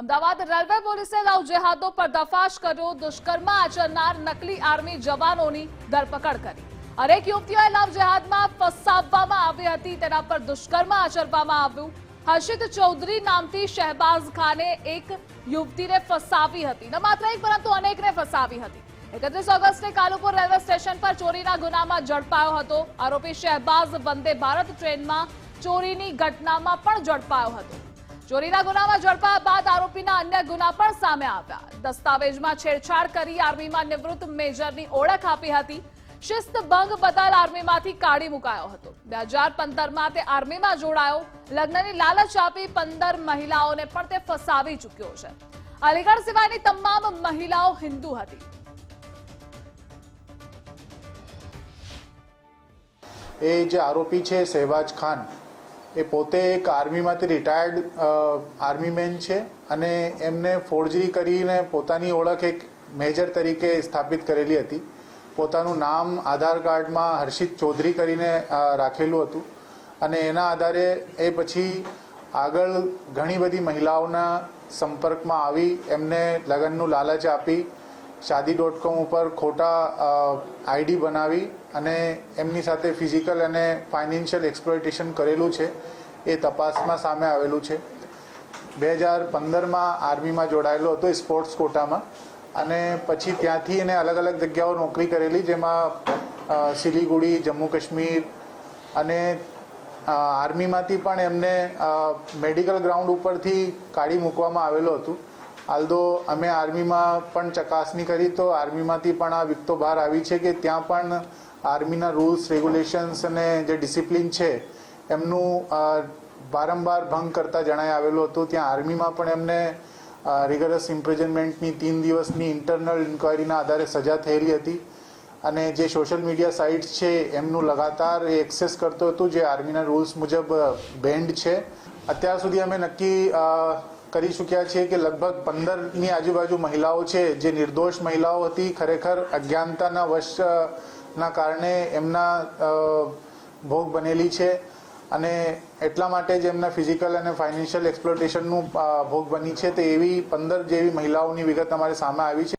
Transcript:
Ahmedabad railway પોલીસે લવ જેહાદનો પર્દાફાશ કર્યો। દુષ્કર્મ આચરનાર નકલી આર્મી જવાનોની ધરપકડ કરી। અનેક યુવતીઓએ લવ જેહાદમાં ફસાવવામાં આવી હતી, તેના પર દુષ્કર્મ આચરવામાં આવ્યું। હર્ષિત ચૌધરી નામથી શહેબાઝ ખાને એક યુવતીને ફસાવી હતી। ન માત્ર એક પરંતુ અનેકને ફસાવી હતી। 31 ઓગસ્ટે કાલુપુર રેલવે સ્ટેશન પર ચોરીના ગુનામાં ઝડપાયો હતો। આરોપી શહેબાઝ વંદે ભારત ટ્રેનમાં ચોરીની ઘટનામાં પણ ઝડપાયો હતો। ચોરીના ગુનામાં ઝડપાયા બાદ આરોપીના અન્ય ગુના પણ સામે આવ્યા। દસ્તાવેજમાં છેડછાડ કરી આર્મીમાં નિવૃત્ત મેજરની ઓળખ આપી હતી। શિસ્ત ભંગ બદલ આર્મીમાંથી કાઢી મુકાયો હતો। 2015માં તે આર્મીમાં જોડાયો। લગ્નની લાલચ આપી 15 મહિલાઓને પણ તે ફસાવી ચૂક્યો છે। અલીગઢ સિવાયની તમામ મહિલાઓ હિન્દુ હતી। એ જે આરોપી છે શહેબાઝ ખાન, એ પોતે એક આર્મીમાંથી રિટાયર્ડ આર્મીમેન છે અને એમને ફોર્જરી કરીને પોતાની ઓળખ એક મેજર તરીકે સ્થાપિત કરેલી હતી। પોતાનું નામ આધાર કાર્ડમાં હર્ષિત ચૌધરી કરીને રાખેલું હતું અને એના આધારે એ પછી આગળ ઘણી બધી મહિલાઓના સંપર્કમાં આવી, એમને લગ્નનું લાલચ આપી, શાદી.com ઉપર ખોટા આઈડી બનાવી અને એમની સાથે ફિઝિકલ અને ફાઇનાન્શિયલ એક્સપ્લોઇટેશન કરેલું છે। એ તપાસમાં સામે આવેલું છે। 2015માં આર્મીમાં જોડાયેલો હતો સ્પોર્ટ્સ કોટામાં અને પછી ત્યાંથી એને અલગ અલગ જગ્યાઓ નોકરી કરેલી, જેમાં સિલીગુડી, જમ્મુ કાશ્મીર અને આર્મીમાંથી પણ એમને મેડિકલ ગ્રાઉન્ડ ઉપરથી કાઢી મૂકવામાં આવેલું હતું। આલ્દો અમે આર્મીમાં પણ ચકાસણી કરી તો આર્મીમાંથી પણ આ વિગતો બહાર આવી છે કે ત્યાં પણ આર્મીના રૂલ્સ, રેગ્યુલેશન્સ અને જે ડિસિપ્લિન છે એમનું વારંવાર ભંગ કરતા જણાઈ આવેલું હતું। ત્યાં આર્મીમાં પણ એમને રિગરસ ઇમ્પ્રિઝનમેન્ટની 3 દિવસની ઇન્ટરનલ ઇન્ક્વાયરીના આધારે સજા થયેલી હતી અને જે સોશિયલ મીડિયા સાઇટ્સ છે એમનું લગાતાર એ એક્સેસ કરતો હતો, જે આર્મીના રૂલ્સ મુજબ બેન્ડ છે। અત્યાર સુધી અમે નક્કી કરી ચૂક્યા છીએ કે લગભગ 15ની આજુબાજુ મહિલાઓ છે જે નિર્દોષ મહિલાઓ હતી, ખરેખર અજ્ઞાનતાના વશના કારણે એમના ભોગ બનેલી છે અને એટલા માટે જ એમના ફિઝિકલ અને ફાઇનાન્શિયલ એક્સપ્લોટેશનનું ભોગ બની છે। તો એવી 15 જેવી મહિલાઓની વિગત અમારી સામે આવી છે।